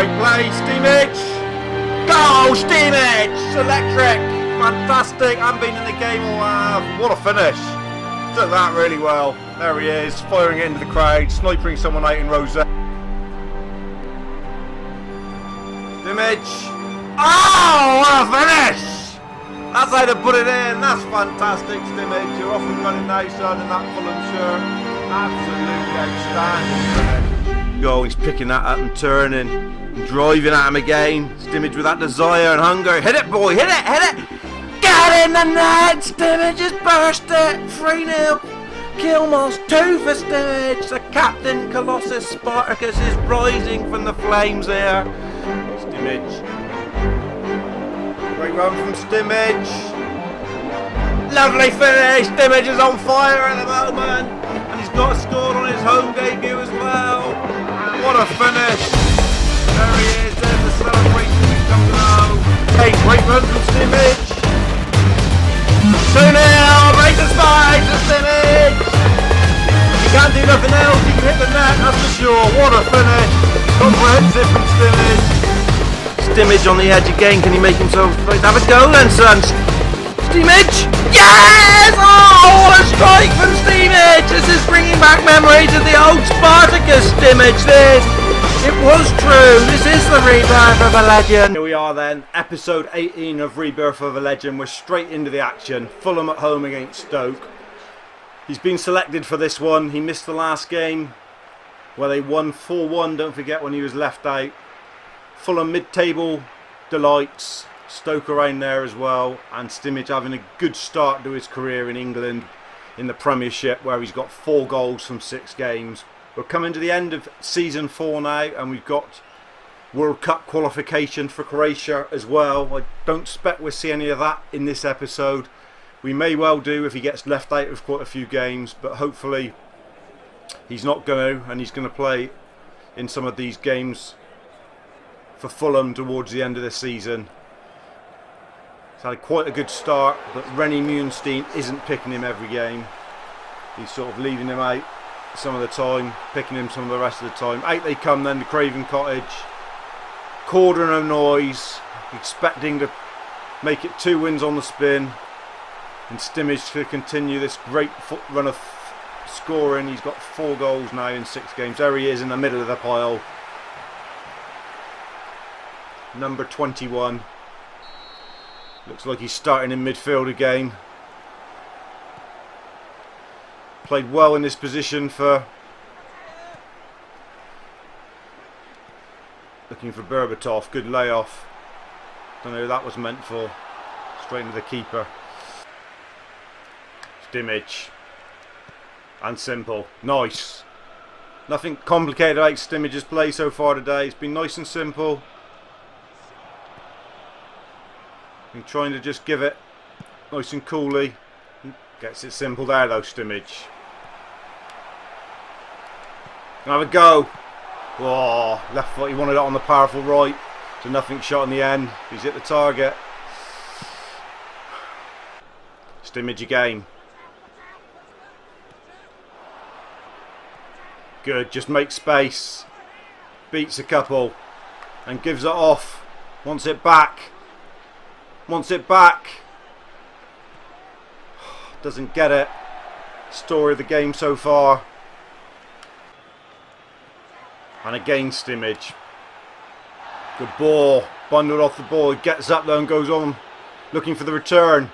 Great play, Simic! Go, Simic! It's electric! Fantastic! I haven't been in the game all half. What a finish! Took that really well. There he is, firing it into the crowd, sniping someone out in Rosette. Simic! Oh, what a finish! That's how to put it in. That's fantastic, Simic. You're off and running now, son, in that Fulham shirt. Absolutely outstanding. Go, he's picking that up and turning, and driving at him again. Simic with that desire and hunger. Hit it, boy, hit it, hit it! Get in the net! Simic just burst it. 3-0. Kilmoss 2 for Simic. The captain, Colossus Spartacus, is rising from the flames here. Simic. Great run from Simic. Lovely finish. Simic is on fire at the moment. And he's got scored on his home debut as well. What a finish. There he is. There's the celebration he's come to know. Hey, great run from Simic. 2-0. Break the spike to Simic. He can't do nothing else. He can hit the net, that's for sure. What a finish. Comprehensive from Simic. Simic on the edge again. Can he make himself have a go then, son? Simic! Yes! Oh, what a strike from Simic! This is bringing back memories of the old Spartacus Simic. It was true. This is the rebirth of a legend. Here we are then, episode 18 of Rebirth of a Legend. We're straight into the action. Fulham at home against Stoke. He's been selected for this one. He missed the last game where they won 4-1. Don't forget when he was left out. Fulham mid-table delights. Stoke around there as well, and Simic having a good start to his career in England in the Premiership, where he's got 4 goals from 6 games. We're coming to the end of season 4 now, and we've got World Cup qualification for Croatia as well. I don't expect we'll see any of that in this episode. We may well do if he gets left out of quite a few games, but hopefully he's not going to, and he's going to play in some of these games for Fulham towards the end of the season. Had quite a good start, but Rennie Munstein isn't picking him every game. He's sort of leaving him out some of the time, picking him some of the rest of the time. Out they come then to Craven Cottage. Cordon of noise, expecting to make it 2 wins on the spin. And Simic to continue this great run of scoring. He's got 4 goals now in 6 games. There he is in the middle of the pile. Number 21. Looks like he's starting in midfield again. Played well in this position for... Looking for Berbatov. Good layoff. Don't know who that was meant for. Straight into the keeper. Simic. And simple. Nice. Nothing complicated about Simic's play so far today. It's been nice and simple. I'm trying to just give it nice and coolly. Gets it simple there though, Simic. Have a go. Oh, left foot, he wanted it on the powerful right. So nothing shot in the end. He's hit the target. Simic again. Good, just makes space. Beats a couple. And gives it off. Wants it back. Wants it back. Doesn't get it. Story of the game so far. And again Simic. Good ball. Bundled off the ball. He gets up there and goes on looking for the return.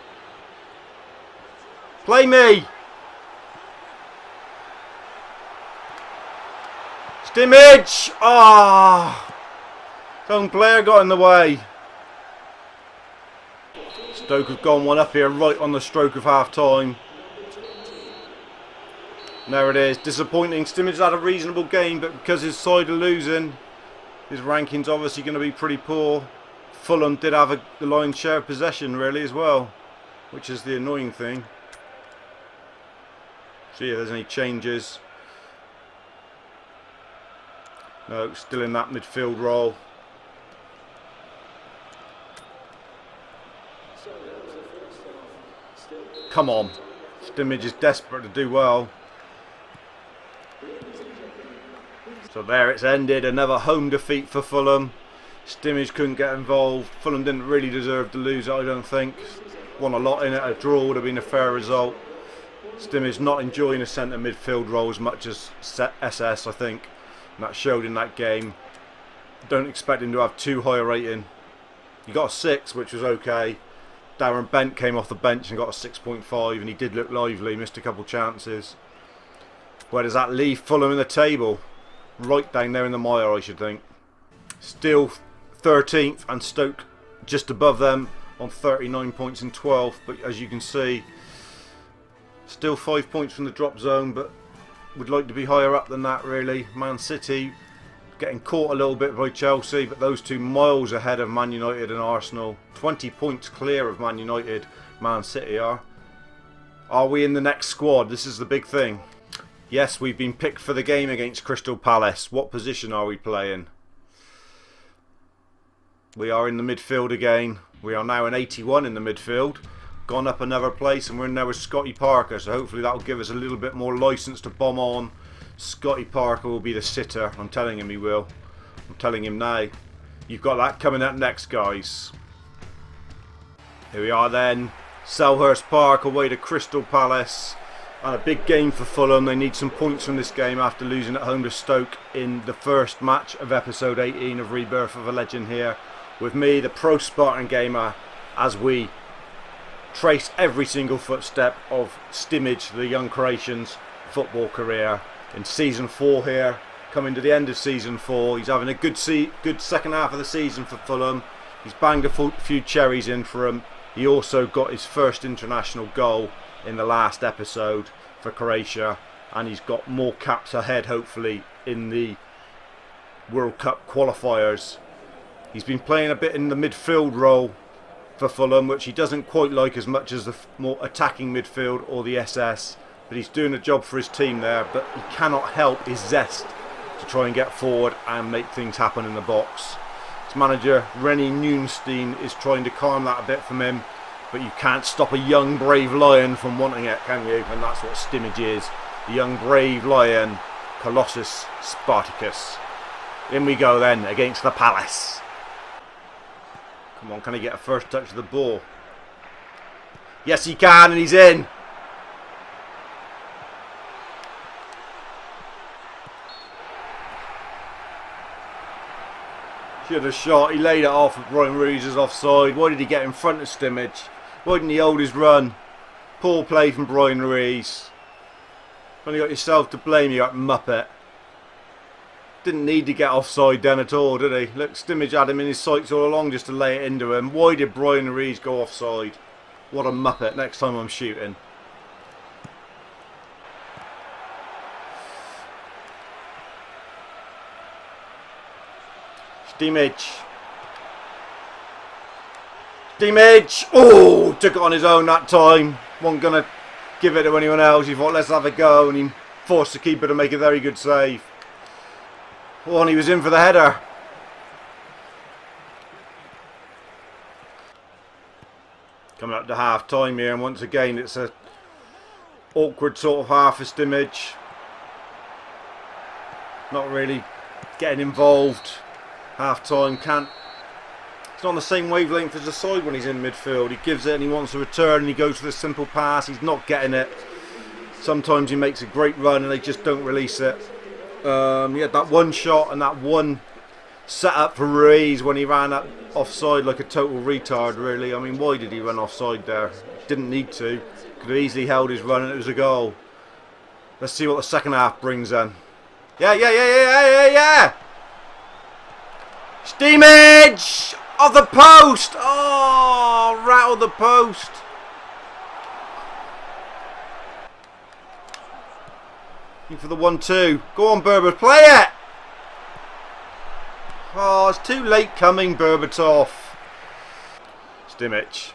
Play me. Simic. Ah. His own player got in the way. Stoke have gone one up here right on the stroke of half time. There it is. Disappointing. Simic had a reasonable game, but because his side are losing, his ranking's obviously going to be pretty poor. Fulham did have the lion's share of possession really as well, which is the annoying thing. See if there's any changes. No, still in that midfield role. Come on. Simic is desperate to do well. So there it's ended. Another home defeat for Fulham. Stimage couldn't get involved. Fulham didn't really deserve to lose it, I don't think. Won a lot in it. A draw would have been a fair result. Stimage not enjoying a centre midfield role as much as SS, I think. And that showed in that game. Don't expect him to have too high a rating. He got a 6, which was okay. Darren Bent came off the bench and got a 6.5, and he did look lively, missed a couple chances. Where does that leave Fulham in the table? Right down there in the mire, I should think. Still 13th, and Stoke just above them on 39 points in 12th, but as you can see, still 5 points from the drop zone, but would like to be higher up than that really. Man City getting caught a little bit by Chelsea, but those two miles ahead of Man United and Arsenal. 20 points clear of Man United, Man City are. Are we in the next squad? This is the big thing. Yes, we've been picked for the game against Crystal Palace. What position are we playing? We are in the midfield again. We are now in 81 in the midfield. Gone up another place, and we're in there with Scotty Parker, so hopefully that will give us a little bit more licence to bomb on. Scotty Parker will be the sitter. I'm telling him he will. I'm telling him now. You've got that coming up next, guys. Here we are then. Selhurst Park away to Crystal Palace. And a big game for Fulham. They need some points from this game after losing at home to Stoke in the first match of episode 18 of Rebirth of a Legend here. With me, the Pro Spartan Gamer, as we trace every single footstep of Stimage, the young Croatian's football career. In season 4 here, coming to the end of season 4. He's having a good second half of the season for Fulham. He's banged a few cherries in for him. He also got his first international goal in the last episode for Croatia, and he's got more caps ahead hopefully in the World Cup qualifiers. He's been playing a bit in the midfield role for Fulham, which he doesn't quite like as much as the more attacking midfield or the SS, but he's doing a job for his team there. But he cannot help his zest to try and get forward and make things happen in the box. His manager Rennie Nunstein is trying to calm that a bit from him, but you can't stop a young brave lion from wanting it, can you? And that's what Stimage is, the young brave lion, Colossus Spartacus. In we go then against the Palace. Come on, can he get a first touch of the ball? Yes, he can, and he's in. Should have shot. He laid it off at Brian Ruiz' offside. Why did he get in front of Stimage? Why didn't he hold his run? Poor play from Brian Ruiz. Only got yourself to blame, you got muppet. Didn't need to get offside then at all, did he? Look, Stimage had him in his sights all along just to lay it into him. Why did Brian Ruiz go offside? What a muppet. Next time I'm shooting. Stimage. Stimage! Oh! Took it on his own that time. Wasn't going to give it to anyone else. He thought, let's have a go. And he forced the keeper to make a very good save. Oh, and he was in for the header. Coming up to half time here, and once again it's a awkward sort of half for Stimage. Not really getting involved. Half time can't. It's not on the same wavelength as the side when he's in midfield. He gives it and he wants a return and he goes for the simple pass. He's not getting it. Sometimes he makes a great run and they just don't release it. He had that one shot and that one set up for Ruiz when he ran up offside like a total retard, really. I mean, why did he run offside there? Didn't need to. Could have easily held his run and it was a goal. Let's see what the second half brings then. Yeah! Stimage! Off the post! Oh, rattled the post. For the 1-2. Go on, Berber, play it! Oh, it's too late coming, Berbatov. Stimage.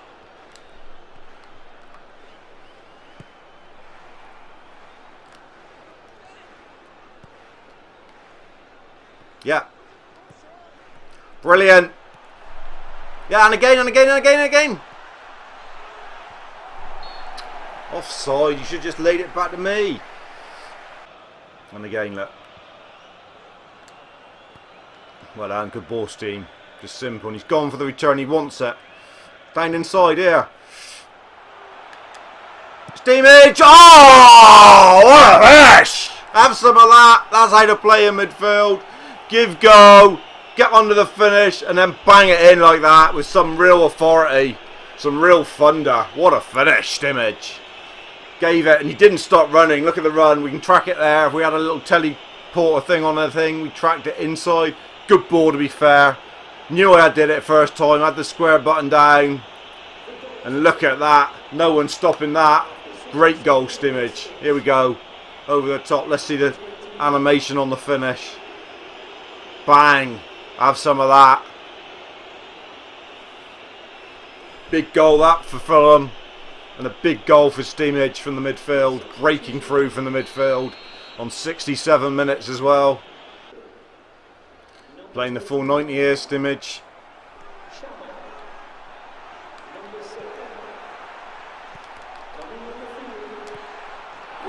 Yeah. Brilliant. Yeah, and again. Offside, you should just laid it back to me. And again, look. Well done, good ball, Steam. Just simple. And he's gone for the return. He wants it. Down inside here. Steamage! Oh! What a fish! Have some of that. That's how to play in midfield. Give go. Get onto the finish. And then bang it in like that with some real authority. Some real thunder. What a finish, Steamage. Gave it and he didn't stop running. Look at the run. We can track it there. If we had a little teleporter thing on the thing, we tracked it inside. Good ball, to be fair. Knew I did it first time. Had the square button down. And look at that. No one's stopping that. Great goal, Steamage. Here we go. Over the top. Let's see the animation on the finish. Bang. Have some of that. Big goal that for Fulham. And a big goal for Steamage from the midfield. Breaking through from the midfield. On 67 minutes as well. Playing the full 90 here, Steamage.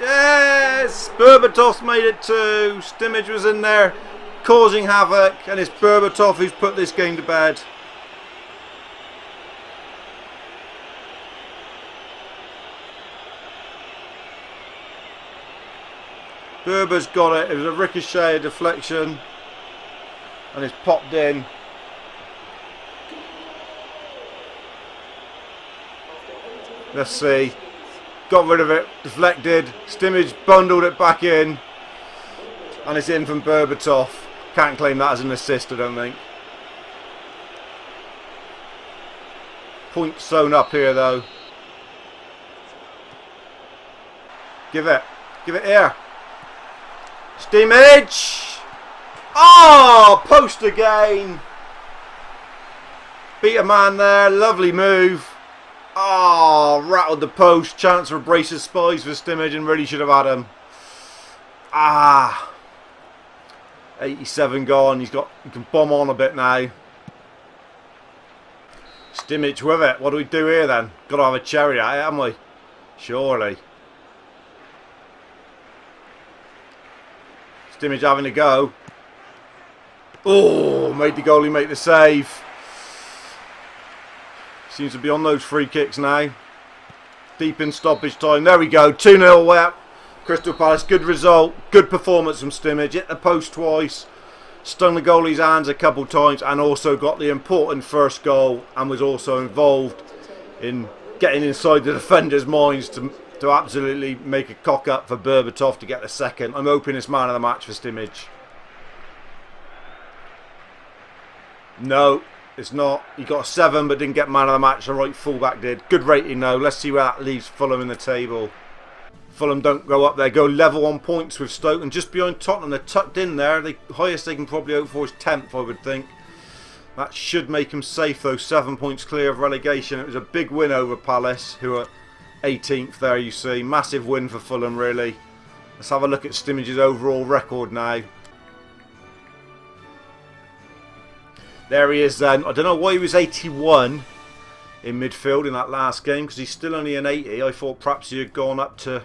Yes! Berbatov's made it too. Steamage was in there causing havoc. And it's Berbatov who's put this game to bed. Berba's got it. It was a ricochet, a deflection. And it's popped in. Let's see. Got rid of it. Deflected. Steamage bundled it back in. And it's in from Berbatov. Can't claim that as an assist, I don't think. Point sewn up here, though. Give it. Give it here. Steamage! Oh! Post again! Beat a man there. Lovely move. Oh! Rattled the post. Chance for a brace of spies for Steamage and really should have had him. Ah! 87 gone. He can bomb on a bit now. Steamage with it. What do we do here then? Got to have a cherry at it, haven't we? Surely. Steamage having a go. Oh, made the goalie make the save. Seems to be on those free kicks now. Deep in stoppage time. There we go. 2-0 away at Crystal Palace. Good result. Good performance from Steamage. Hit the post twice. Stung the goalie's hands a couple times. And also got the important first goal. And was also involved in getting inside the defenders' minds to absolutely make a cock up for Berbatov to get the second. I'm hoping it's man of the match for Steamage. No, it's not. He got a 7 but didn't get man of the match. The right fullback did. Good rating though. Let's see where that leaves Fulham in the table. Fulham don't go up there. Go level on points with Stoke and just behind Tottenham. They're tucked in there. The highest they can probably hope for is 10th, I would think. That should make them safe though. 7 points clear of relegation. It was a big win over Palace, who are 18th there, you see. Massive win for Fulham, really. Let's have a look at Steamage's overall record now. There he is then. I don't know why he was 81 in midfield in that last game, because he's still only an 80. I thought perhaps he had gone up to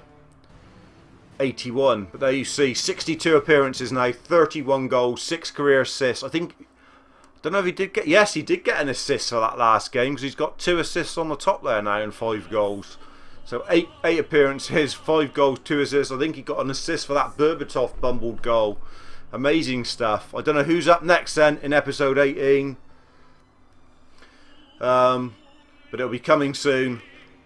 81. But there you see, 62 appearances now, 31 goals, 6 career assists. I don't know if he did get... Yes, he did get an assist for that last game, because he's got 2 assists on the top there now and 5 goals. So 8 appearances, 5 goals, 2 assists. I think he got an assist for that Berbatov bumbled goal. Amazing stuff. I don't know who's up next then in episode 18. But it'll be coming soon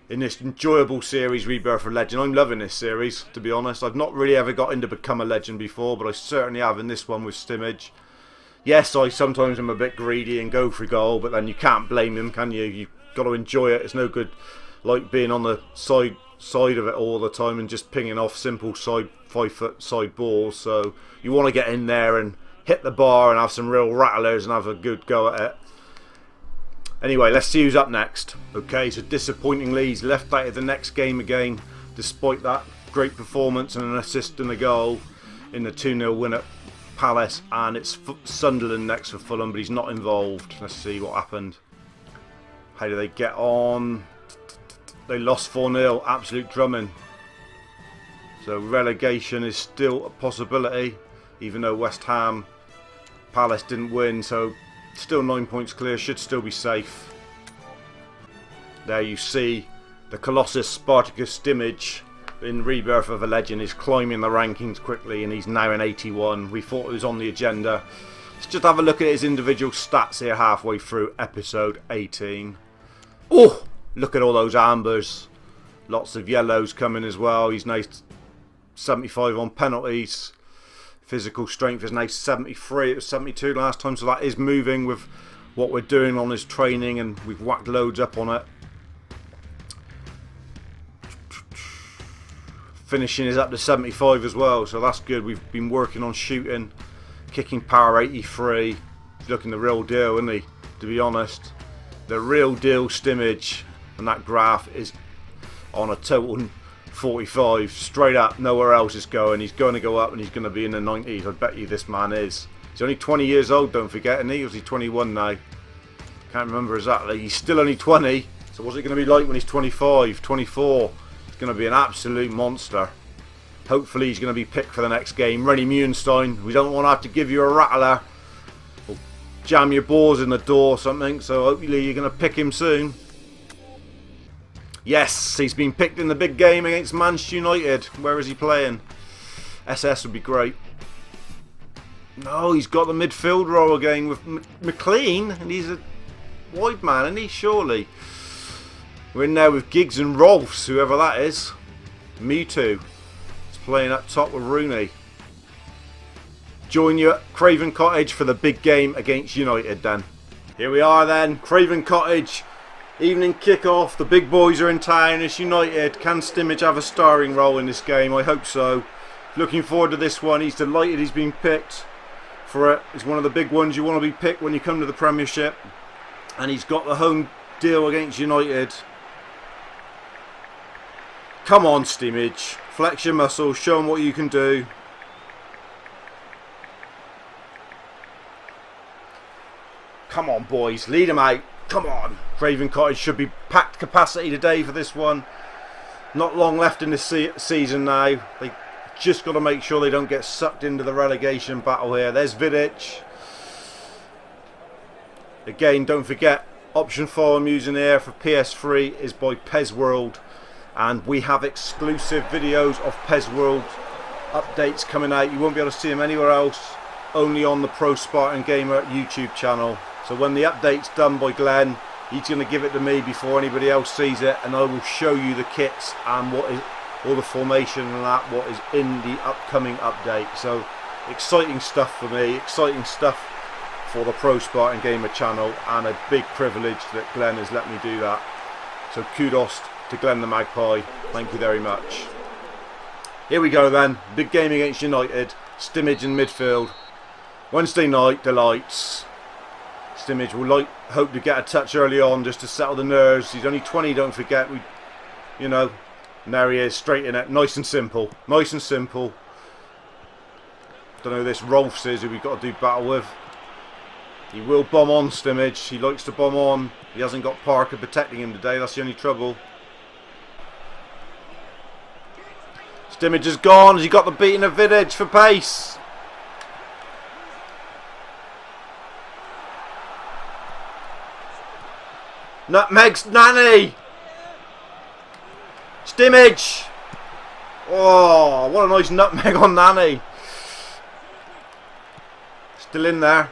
in this enjoyable series, Rebirth of Legend. I'm loving this series, to be honest. I've not really ever got into Become a Legend before, but I certainly have in this one with Steamage. Yes, I sometimes am a bit greedy and go for a goal, but then you can't blame him, can you? You've got to enjoy it. It's no good like being on the side of it all the time and just pinging off simple 5-foot side balls. So you want to get in there and hit the bar and have some real rattlers and have a good go at it. Anyway, let's see who's up next. Okay, so disappointingly he's left out of the next game again, despite that great performance and an assist and a goal in the 2-0 win at Palace. And it's Sunderland next for Fulham, but he's not involved. Let's see what happened. How do they get on? They lost 4-0, absolute drumming. So relegation is still a possibility, even though West Ham, Palace didn't win. So Still 9 points clear, should still be safe. There you see the Colossus Spartacus Stimage in Rebirth of a Legend is climbing the rankings quickly, and he's now in 81. We thought it was on the agenda. Let's just have a look at his individual stats here halfway through episode 18. Oh, look at all those ambers. Lots of yellows coming as well. He's now 75 on penalties. Physical strength is now 73. It was 72 last time, so that is moving with what we're doing on his training, and we've whacked loads up on it. Finishing is up to 75 as well, so that's good. We've been working on shooting. Kicking power 83. He's looking the real deal, isn't he? To be honest. The real deal Stimage. And that graph is on a total 45. Straight up, nowhere else is going. He's going to go up and he's going to be in the 90s. I bet you this man is. He's only 20 years old, don't forget, isn't he? Or is he 21 now? Can't remember exactly. He's still only 20. So what's it going to be like when he's 25, 24? He's going to be an absolute monster. Hopefully he's going to be picked for the next game. Rennie Muenstein, we don't want to have to give you a rattler or jam your balls in the door or something, so hopefully you're going to pick him soon. Yes, he's been picked in the big game against Manchester United. Where is he playing? SS would be great. No, he's got the midfield role again with McLean, and he's a wide man, isn't he? Surely. We're in there with Giggs and Rolfs, whoever that is. Me too. Playing up top with Rooney. Join you at Craven Cottage for the big game against United then. Here we are then, Craven Cottage. Evening kick-off, the big boys are in town, it's United. Can Stimage have a starring role in this game? I hope so. Looking forward to this one. He's delighted he's been picked for it. It's one of the big ones you want to be picked when you come to the Premiership. And he's got the home deal against United. Come on, Stimage. Flex your muscles, show them what you can do. Come on, boys, lead them out. Come on. Craven Cottage should be packed capacity today for this one. Not long left in this season now. They just got to make sure they don't get sucked into the relegation battle here. There's Vidic. Again, don't forget, option file I'm using here for PS3 is by PES World. And we have exclusive videos of PES World updates coming out. You won't be able to see them anywhere else, only on the ProSpartanGamer YouTube channel. So when the update's done by Glenn, he's going to give it to me before anybody else sees it, and I will show you the kits and what is all the formation and that, what is in the upcoming update. So exciting stuff for me, exciting stuff for the ProSpartanGamer channel, and a big privilege that Glenn has let me do that. So kudos to Glenn the Magpie, thank you very much. Here we go then, big game against United. Stimage in midfield. Wednesday night delights. Stimage will hope to get a touch early on just to settle the nerves. He's only 20, don't forget. You know, and there he is, straight in it. Nice and simple. Nice and simple. Don't know who this Rolfs is who we've got to do battle with. He will bomb on Stimage. He likes to bomb on. He hasn't got Parker protecting him today. That's the only trouble. Stimage is gone. Has he got the beating of Vidic for pace? Nutmeg's Nanny. Stimage. Oh, what a nice nutmeg on Nanny. Still in there.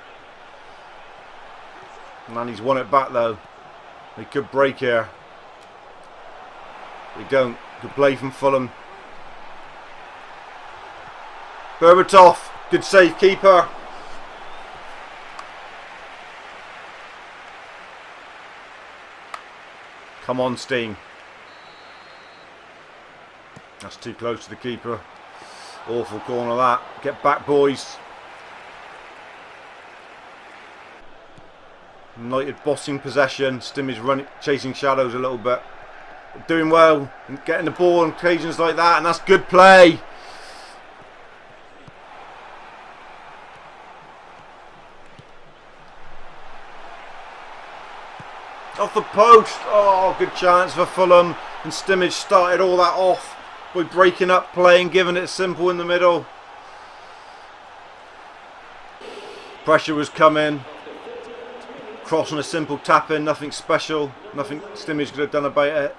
Nanny's won it back though. They could break here. They don't. Good play from Fulham. Berbatov, good save keeper. Come on, Steen. That's too close to the keeper. Awful corner that. Get back, boys. United bossing possession. Stimage running, chasing shadows a little bit. Doing well, getting the ball on occasions like that, and that's good play. Off the post. Oh, good chance for Fulham. And Stimage started all that off by breaking up play and giving it simple in the middle. Pressure was coming. Cross on a simple tap in, nothing special, nothing Stimage could have done about it.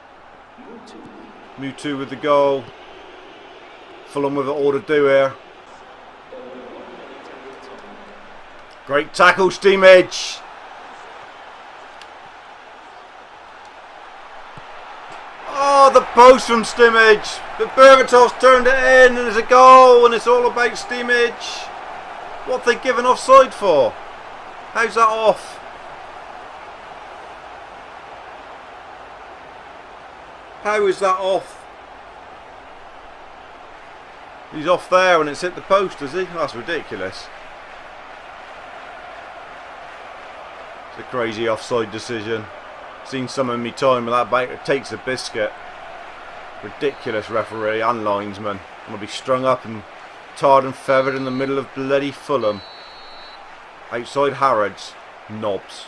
Mewtwo with the goal. Fulham with it all to do here. Great tackle, Stimage. Oh, the post from Stimage. But Berbatov's turned it in and there's a goal and it's all about Stimage. What have they given offside for? How's that off? How is that off? He's off there and it's hit the post, is he? That's ridiculous. It's a crazy offside decision. Seen some of me time with that bait. It takes a biscuit. Ridiculous referee and linesman. I'm going to be strung up and tarred and feathered in the middle of bloody Fulham. Outside Harrods. Knobs.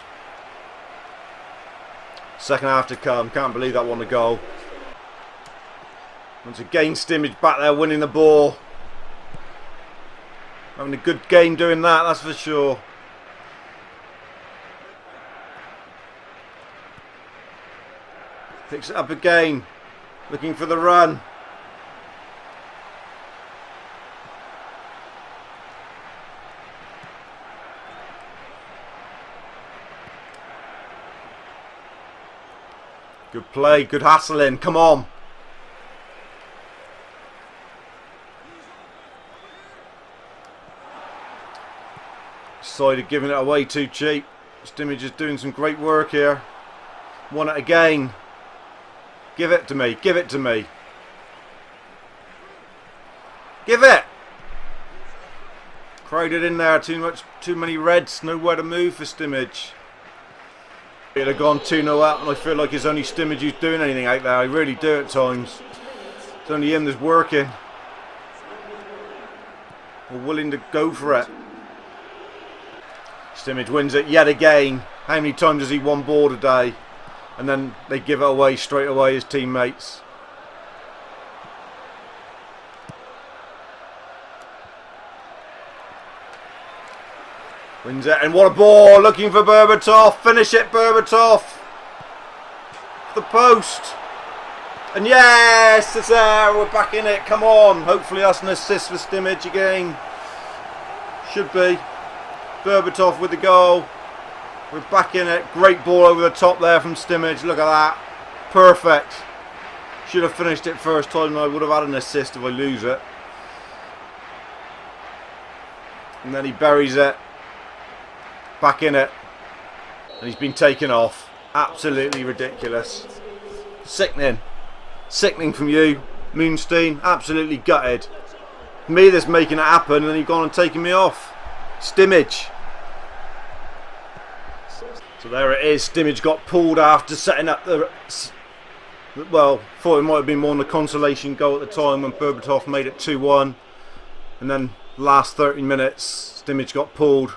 Second half to come. Can't believe that won a goal. Once again, Stimage back there winning the ball. Having a good game doing that, that's for sure. Picks it up again. Looking for the run. Good play, good hassling. Come on. Decided giving it away too cheap. Stimage is doing some great work here. Won it again. Give it to me. Give it to me. Give it. Crowded in there. Too many reds. Nowhere to move for Stimage. It'd have gone 2-0 up, and I feel like it's only Stimage who's doing anything out there. I really do at times. It's only him that's working. Or willing to go for it. Stimage wins it yet again. How many times has he won ball today? And then they give it away straight away, his teammates. Wins it, and what a ball! Looking for Berbatov. Finish it, Berbatov. The post. And yes, it's there. We're back in it. Come on. Hopefully that's an assist for Stimage again. Should be. Berbatov with the goal. We're back in it. Great ball over the top there from Stimage. Look at that. Perfect. Should have finished it first time and I would have had an assist if I lose it. And then he buries it. Back in it. And he's been taken off. Absolutely ridiculous. Sickening. Sickening from you, Moonstein. Absolutely gutted. Me that's making it happen and then you've gone and taken me off. Stimage. So there it is. Stimage got pulled after setting up the... Well, thought it might have been more than a consolation goal at the time when Berbatov made it 2-1. And then last 30 minutes, Stimage got pulled.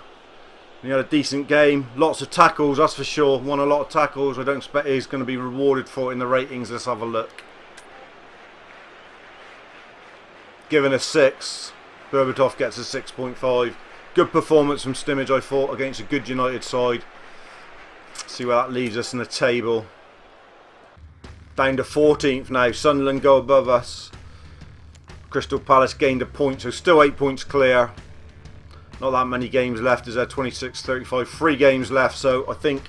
He had a decent game. Lots of tackles, that's for sure. Won a lot of tackles. I don't expect he's going to be rewarded for it in the ratings. Let's have a look. Given a 6. Berbatov gets a 6.5. Good performance from Stimage, I thought, against a good United side. See where that leaves us in the table. Down to 14th now. Sunderland go above us. Crystal Palace gained a point, so still 8 points clear. Not that many games left, is there? 26, 35, 3 games left, so I think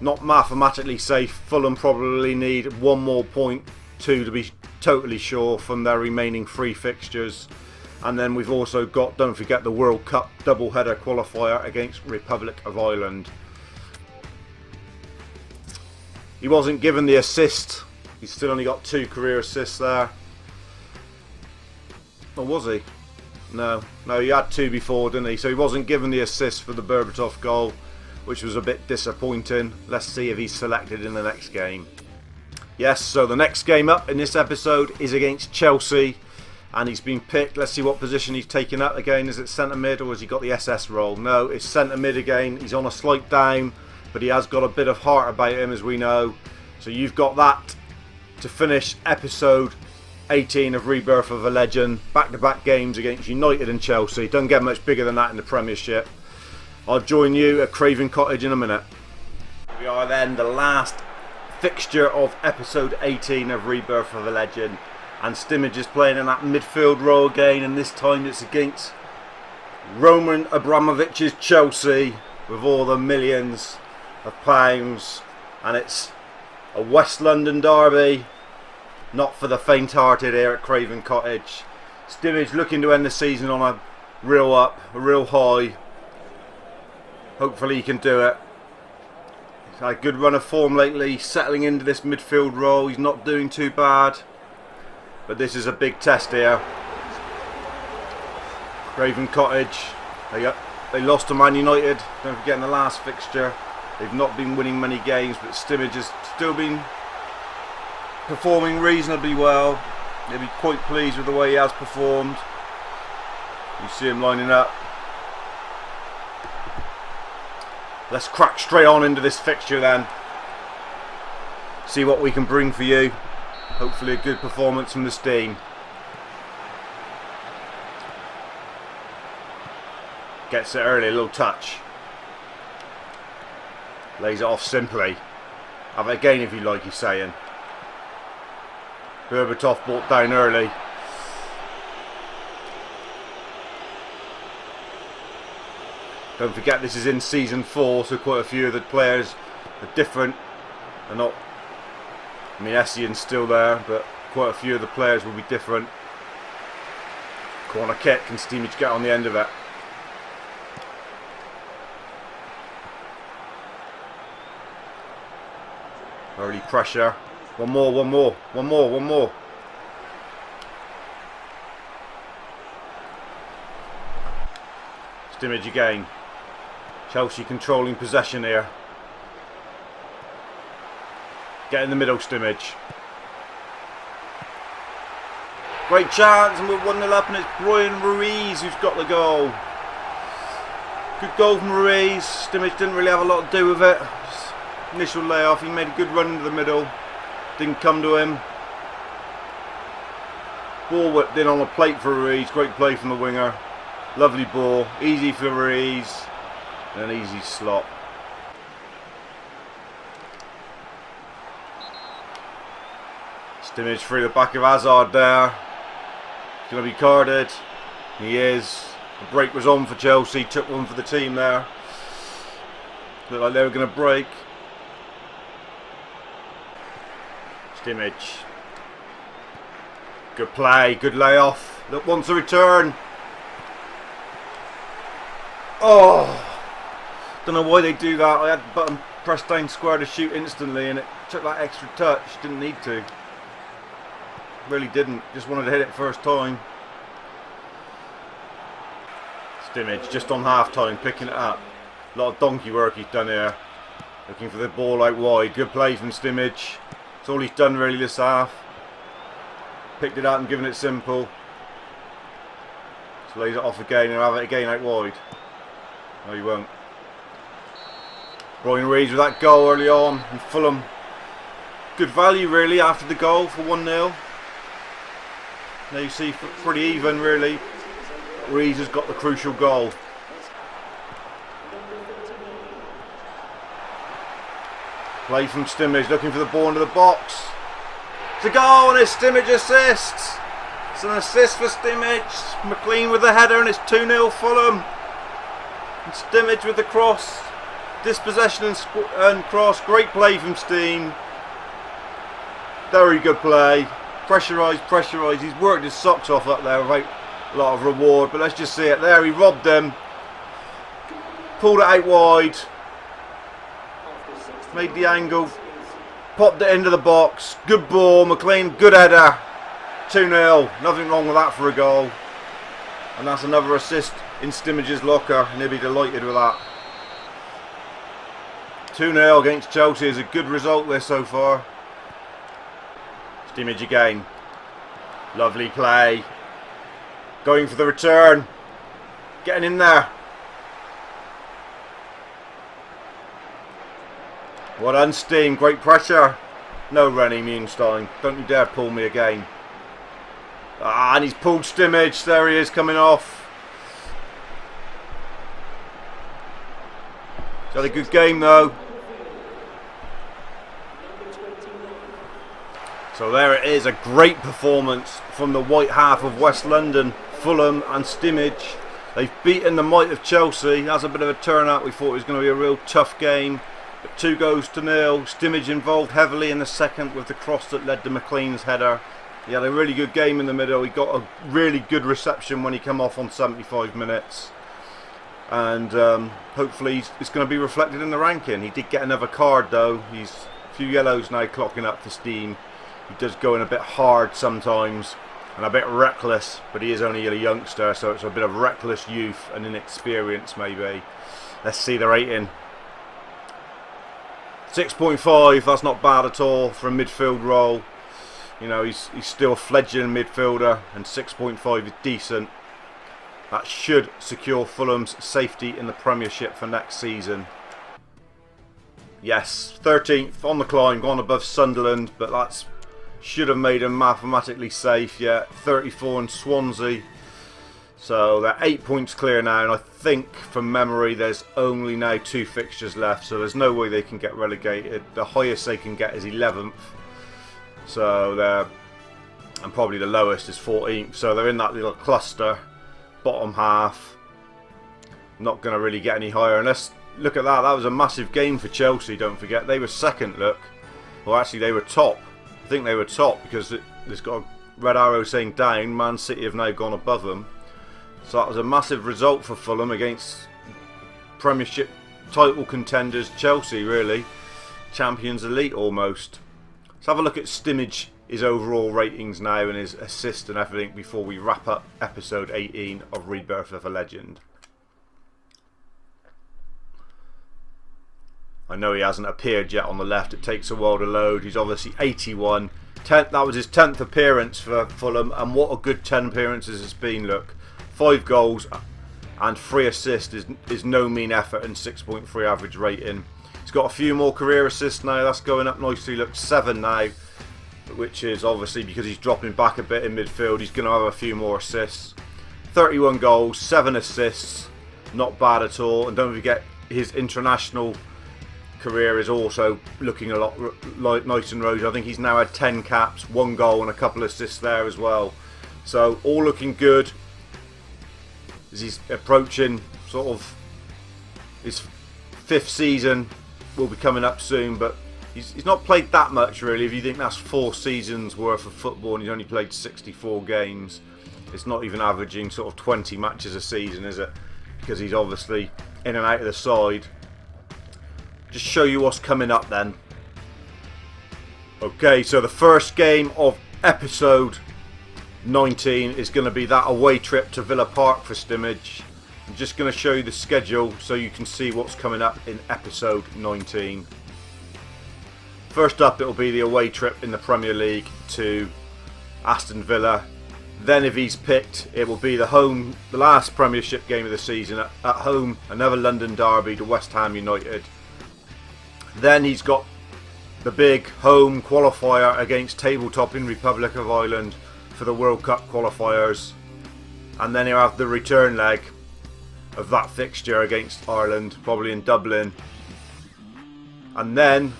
not mathematically safe. Fulham probably need 1 more point, 2 to be totally sure from their remaining 3 fixtures. And then we've also got, don't forget, the World Cup double-header qualifier against Republic of Ireland. He wasn't given the assist. He's still only got 2 career assists there. Or was he? No, he had 2 before, didn't he? So he wasn't given the assist for the Berbatov goal, which was a bit disappointing. Let's see if he's selected in the next game. Yes, so the next game up in this episode is against Chelsea, and he's been picked. Let's see what position he's taken up again. Is it centre mid or has he got the SS role? No, it's centre mid again. He's on a slight down, but he has got a bit of heart about him, as we know. So you've got that to finish episode 18 of Rebirth of a Legend. Back-to-back games against United and Chelsea. Don't get much bigger than that in the Premiership. I'll join you at Craven Cottage in a minute. We are then the last fixture of episode 18 of Rebirth of a Legend, and Stimage is playing in that midfield role again, and this time it's against Roman Abramovich's Chelsea with all the millions of pounds, and it's a West London derby, not for the faint-hearted here at Craven Cottage. Stimage looking to end the season on a real up, a real high. Hopefully he can do it. He's had a good run of form lately, settling into this midfield role. He's not doing too bad, but this is a big test here. Craven Cottage, they lost to Man United, don't forget, in the last fixture. They've not been winning many games, but Stimage has still been performing reasonably well. They'll be quite pleased with the way he has performed. You see him lining up. Let's crack straight on into this fixture then. See what we can bring for you. Hopefully a good performance from the Steam. Gets it early, a little touch. Lays it off simply. Have it again if you like, he's saying. Berbatov brought down early. Don't forget this is in season 4, so quite a few of the players are different. They're not, I mean, Exigence still there, but quite a few of the players will be different. Corner kick, and Stimage get on the end of it. Early pressure. One more. Stimage again. Chelsea controlling possession here. Get in the middle, Stimage. Great chance, and we're 1-0 up, and it's Brian Ruiz who's got the goal. Good goal from Ruiz. Stimage didn't really have a lot to do with it. Just initial layoff, he made a good run into the middle. Didn't come to him. Ball whipped in on a plate for Ruiz. Great play from the winger. Lovely ball. Easy for Ruiz. And an easy slot. Stimage through the back of Hazard there. He's going to be carded. He is. The break was on for Chelsea. Took one for the team there. Looked like they were going to break. Stimage. Good play. Good layoff. Look, wants a return. Oh! Don't know why they do that. I had the button pressed down square to shoot instantly, and it took that extra touch. Didn't need to. Really didn't. Just wanted to hit it first time. Stimage just on half time, picking it up. A lot of donkey work he's done here. Looking for the ball out wide. Good play from Stimage. That's all he's done really this half. Picked it up and given it simple. So lays it off again and have it again out wide. No, he won't. Brian Ruiz with that goal early on, and Fulham, good value really after the goal for 1-0. Now you see pretty even really. Ruiz has got the crucial goal. Play from Stimage, looking for the ball into the box. It's a goal, and it's Stimage assists. It's an assist for Stimage. McLean with the header, and it's 2-0 Fulham. And Stimage with the cross. Dispossession and cross. Great play from Steam. Very good play. Pressurised. He's worked his socks off up there without a lot of reward. But let's just see it there. He robbed them. Pulled it out wide. Made the angle. Popped it into the box. Good ball. McLean, good header. 2-0. Nothing wrong with that for a goal. And that's another assist in Stimage's locker. And he'll be delighted with that. 2-0 against Chelsea is a good result there so far. Stimage again. Lovely play. Going for the return. Getting in there. Well done, Steam. Great pressure. No running, Munstein. Don't you dare pull me again. Ah, and he's pulled Stimage. There he is coming off. Had a good game though. So there it is, a great performance from the white half of West London, Fulham and Simic. They've beaten the might of Chelsea. That's a bit of a turnout. We thought it was going to be a real tough game. But 2-0. Stimage involved heavily in the second with the cross that led to McLean's header. He had a really good game in the middle. He got a really good reception when he came off on 75 minutes. And hopefully it's going to be reflected in the ranking. He did get another card though. He's a few yellows now clocking up for steam. He does go in a bit hard sometimes and a bit reckless, but he is only a youngster, so it's a bit of reckless youth and inexperience maybe. Let's see the rating. 6.5, that's not bad at all for a midfield role. You know, he's still a fledgling midfielder, and 6.5 is decent. That should secure Fulham's safety in the Premiership for next season. Yes, 13th on the climb, gone above Sunderland, but that's should have made him mathematically safe. Yeah, 34 in Swansea. So they're 8 points clear now, and I think from memory there's only now 2 fixtures left, so there's no way they can get relegated. The highest they can get is 11th. So they're, and probably the lowest is 14th. So they're in that little cluster, bottom half. Not going to really get any higher. And let's look at that. That was a massive game for Chelsea, don't forget. They were second, look. Well, actually they were top. I think they were top because it's got a red arrow saying down. Man City have now gone above them. So that was a massive result for Fulham against Premiership title contenders Chelsea, really. Champions Elite almost. Let's have a look at Stimage, his overall ratings now and his assist and everything before we wrap up episode 18 of Rebirth of a Legend. I know he hasn't appeared yet on the left. It takes a while to load. He's obviously 81. That was his 10th appearance for Fulham, and what a good 10 appearances it's been, look. 5 goals and 3 assists is no mean effort, and 6.3 average rating. He's got a few more career assists now. That's going up nicely. Look, 7 now, which is obviously because he's dropping back a bit in midfield. He's going to have a few more assists. 31 goals, 7 assists. Not bad at all. And don't forget, his international career is also looking a lot nice and rosy. I think he's now had 10 caps, 1 goal and a couple of assists there as well. So all looking good as he's approaching sort of his 5th season. Will be coming up soon, but he's not played that much really. If you think that's 4 seasons worth of football and he's only played 64 games, it's not even averaging sort of 20 matches a season, is it? Because he's obviously in and out of the side. Just show you what's coming up then. Okay, so the first game of episode 19 is going to be that away trip to Villa Park for Stimage. I'm just going to show you the schedule so you can see what's coming up in episode 19. First up, it'll be the away trip in the Premier League to Aston Villa. Then if he's picked, it will be the last Premiership game of the season at home, another London derby to West Ham United. Then he's got the big home qualifier against tabletop in Republic of Ireland for the World Cup qualifiers. And then he'll have the return leg of that fixture against Ireland, probably in Dublin. And then,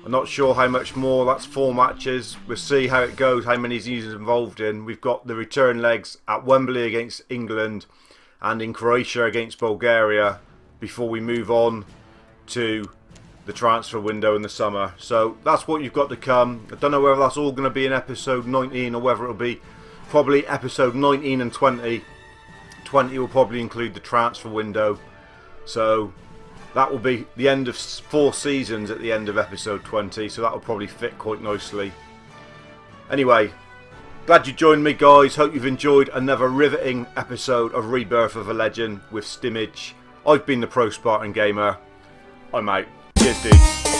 I'm not sure how much more, that's 4 matches. We'll see how it goes, how many he's involved in. We've got the return legs at Wembley against England and in Croatia against Bulgaria before we move on to the transfer window in the summer. So that's what you've got to come. I don't know whether that's all going to be in episode 19 or whether it'll be probably episode 19 and 20. 20 will probably include the transfer window. So that will be the end of 4 seasons at the end of episode 20. So that will probably fit quite nicely. Anyway, glad you joined me, guys. Hope you've enjoyed another riveting episode of Rebirth of a Legend with Stimage. I've been the Pro Spartan Gamer. I'm out. Cheers, dudes.